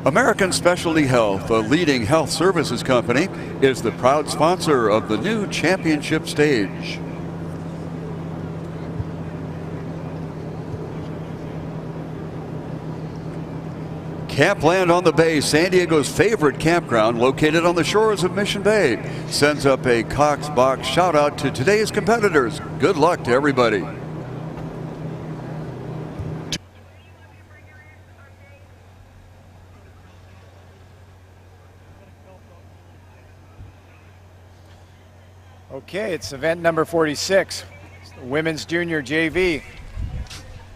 American Specialty Health, a leading health services company, is the proud sponsor of the new championship stage. Campland on the Bay, San Diego's favorite campground, located on the shores of Mission Bay, sends up a Cox Box shout out to today's competitors. Good luck to everybody. Okay, it's event number 46, Women's Junior JV,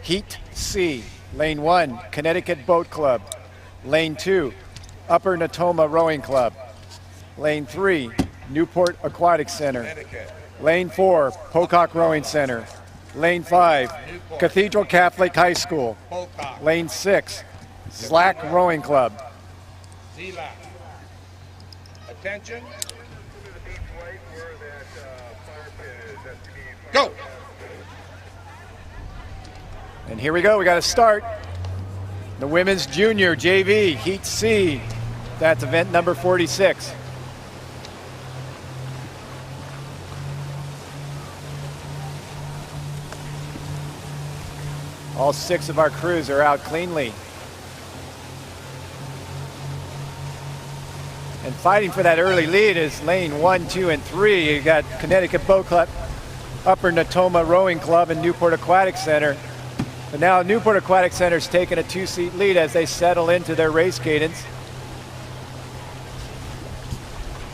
Heat C, Lane 1, Connecticut Boat Club, Lane 2, Upper Natoma Rowing Club, Lane 3, Newport Aquatic Center, Lane 4, Pocock Rowing Center, Lane 5, Newport. Cathedral Catholic High School, Pocock. Lane 6, ZLAC Rowing Club. ZLAC. Attention. Go! And here we go, we got to start. The Women's Junior JV, Heat C. That's event number 46. All 6 of our crews are out cleanly. And fighting for that early lead is lane 1, 2, and 3. You got Connecticut Boat Club, Upper Natoma Rowing Club, and Newport Aquatic Center. But now Newport Aquatic Center's taken a 2-seat lead as they settle into their race cadence.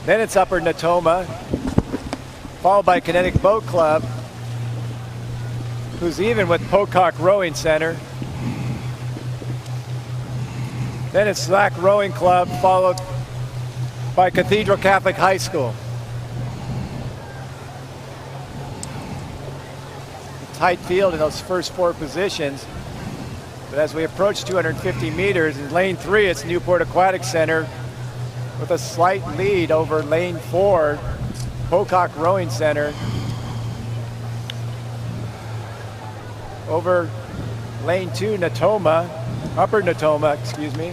Then it's Upper Natoma, followed by Connecticut Boat Club, who's even with Pocock Rowing Center. Then it's ZLAC Rowing Club, followed by Cathedral Catholic High School. Tight field in those first 4 positions. But as we approach 250 meters, in lane 3, it's Newport Aquatic Center with a slight lead over lane 4, Pocock Rowing Center. Over lane 2, Natoma, Upper Natoma, excuse me,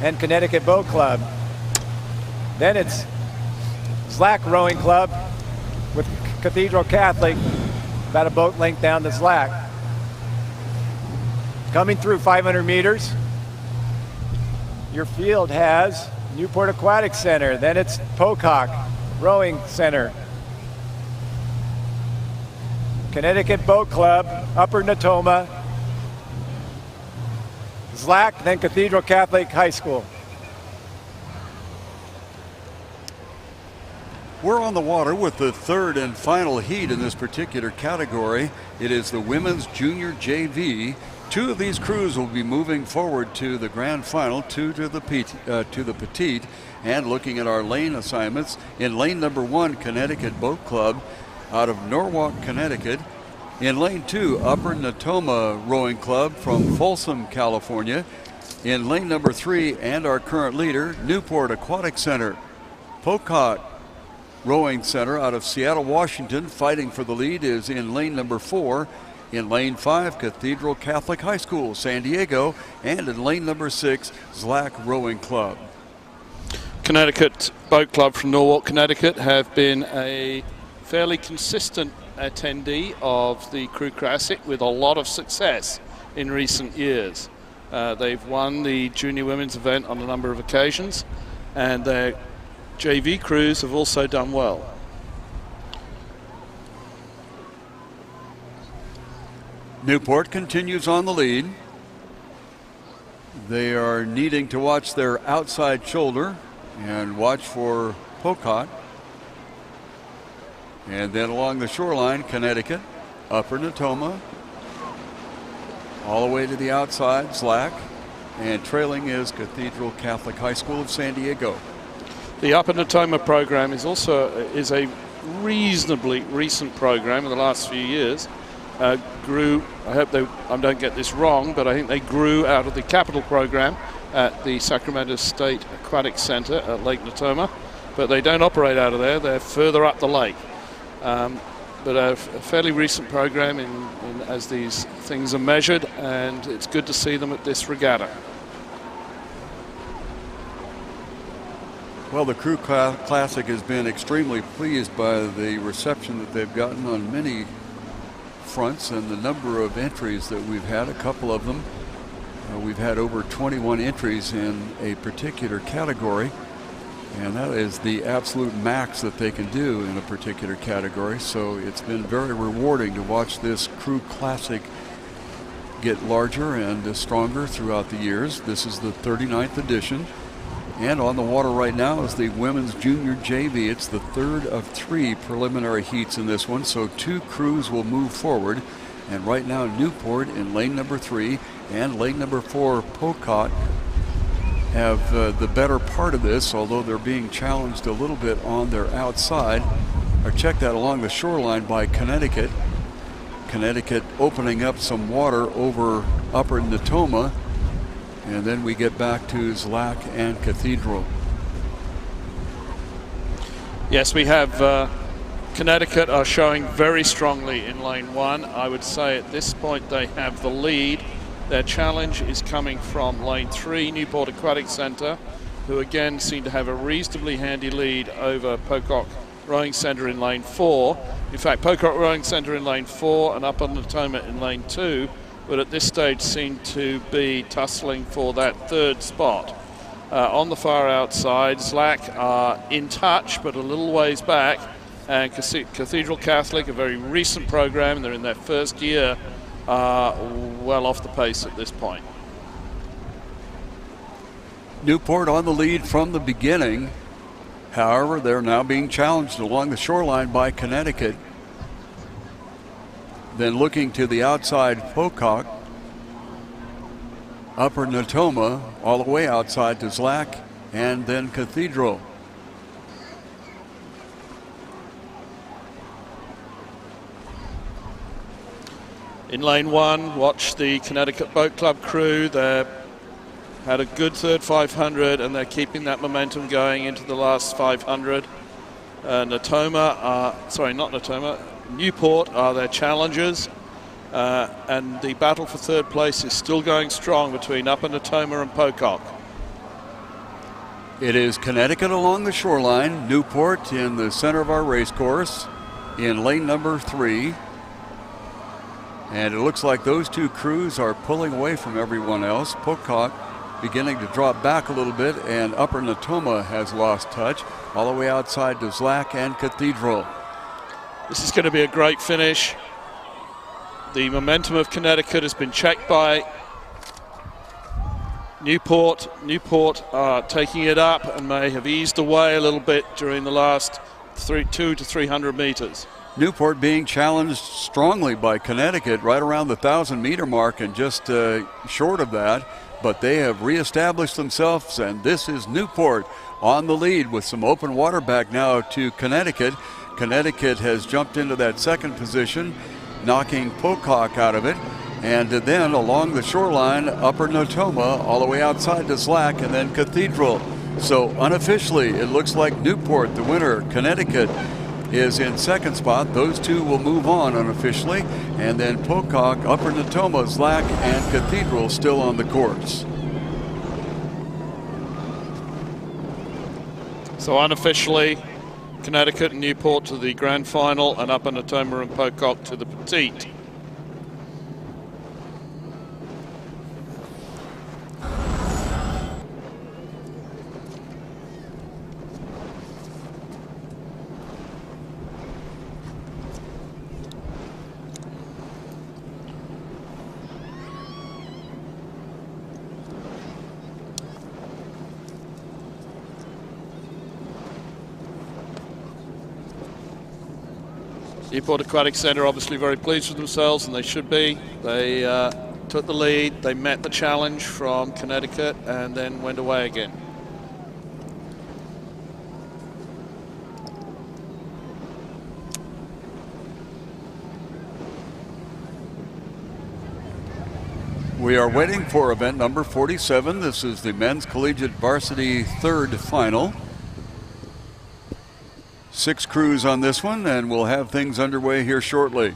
and Connecticut Boat Club. Then it's ZLAC Rowing Club with Cathedral Catholic, about a boat length down the ZLAC. Coming through 500 meters, your field has Newport Aquatic Center, then it's Pocock Rowing Center, Connecticut Boat Club, Upper Natoma, ZLAC, then Cathedral Catholic High School. We're on the water with the 3rd and final heat in this particular category. It is the Women's Junior JV. 2 of these crews will be moving forward to the grand final, 2 to the petite. And looking at our lane assignments, in lane number 1, Connecticut Boat Club out of Norwalk, Connecticut. In lane 2, Upper Natoma Rowing Club from Folsom, California. In lane number 3, and our current leader, Newport Aquatic Center. Pocock Rowing Center out of Seattle, Washington, fighting for the lead, is in lane number 4. In lane 5, Cathedral Catholic High School, San Diego. And in lane number 6, ZLAC Rowing Club. Connecticut Boat Club from Norwalk, Connecticut have been a fairly consistent attendee of the Crew Classic with a lot of success in recent years. They've won the junior women's event on a number of occasions, and their JV crews have also done well. Newport continues on the lead. They are needing to watch their outside shoulder and watch for Pocock. And then along the shoreline, Connecticut, Upper Natoma, all the way to the outside, ZLAC, and trailing is Cathedral Catholic High School of San Diego. The Upper Natoma program is a reasonably recent program in the last few years. grew, I hope I don't get this wrong, but I think they grew out of the capital program at the Sacramento State Aquatic Center at Lake Natoma, but they don't operate out of there. They're further up the lake. But a fairly recent program as these things are measured, and it's good to see them at this regatta. Well, the Crew Classic has been extremely pleased by the reception that they've gotten on many fronts and the number of entries that we've had, a couple of them. We've had over 21 entries in a particular category, and that is the absolute max that they can do in a particular category. So it's been very rewarding to watch this Crew Classic get larger and stronger throughout the years. This is the 39th edition. And on the water right now is the Women's Junior JV. It's the third of 3 preliminary heats in this one, so 2 crews will move forward. And right now, Newport in lane number 3 and lane number 4, Pocock, have the better part of this, although they're being challenged a little bit on their outside. Or check that along the shoreline by Connecticut. Connecticut opening up some water over Upper Natoma. And then we get back to ZLAC and Cathedral. Yes, we have Connecticut are showing very strongly in lane 1. I would say at this point they have the lead. Their challenge is coming from lane 3, Newport Aquatic Center, who again seem to have a reasonably handy lead over Pocock Rowing Center in lane 4. In fact, Pocock Rowing Center in lane 4 and Upper Natoma in lane 2. But at this stage seem to be tussling for that 3rd spot. On the far outside, ZLAC are in touch, but a little ways back. And Cathedral Catholic, a very recent program, and they're in their 1st year, are well off the pace at this point. Newport on the lead from the beginning. However, they're now being challenged along the shoreline by Connecticut. Then looking to the outside, Pocock, Upper Natoma, all the way outside to ZLAC, and then Cathedral. In lane 1, watch the Connecticut Boat Club crew. They had a good third 500, and they're keeping that momentum going into the last 500. Newport are their challengers, and the battle for 3rd place is still going strong between Upper Natoma and Pocock. It is Connecticut along the shoreline, Newport in the center of our race course in lane number 3. And it looks like those 2 crews are pulling away from everyone else. Pocock beginning to drop back a little bit, and Upper Natoma has lost touch all the way outside to ZLAC and Cathedral. This is going to be a great finish. The momentum of Connecticut has been checked by Newport. Newport are taking it up and may have eased away a little bit during the last 200 to 300 meters. Newport being challenged strongly by Connecticut right around the 1,000-meter mark and just short of that. But they have reestablished themselves, and this is Newport on the lead with some open water back now to Connecticut. Connecticut has jumped into that 2nd position, knocking Pocock out of it. And then along the shoreline, Upper Natoma all the way outside to ZLAC, and then Cathedral. So unofficially, it looks like Newport, the winner. Connecticut is in 2nd spot. Those 2 will move on unofficially. And then Pocock, Upper Natoma, ZLAC, and Cathedral still on the course. So unofficially, Connecticut and Newport to the grand final, and Upper Natoma and Pocock to the petite. Newport Aquatic Center obviously very pleased with themselves, and they should be. They took the lead, they met the challenge from Connecticut, and then went away again. We are waiting for event number 47. This is the men's collegiate varsity third final. 6 crews on this one, and we'll have things underway here shortly.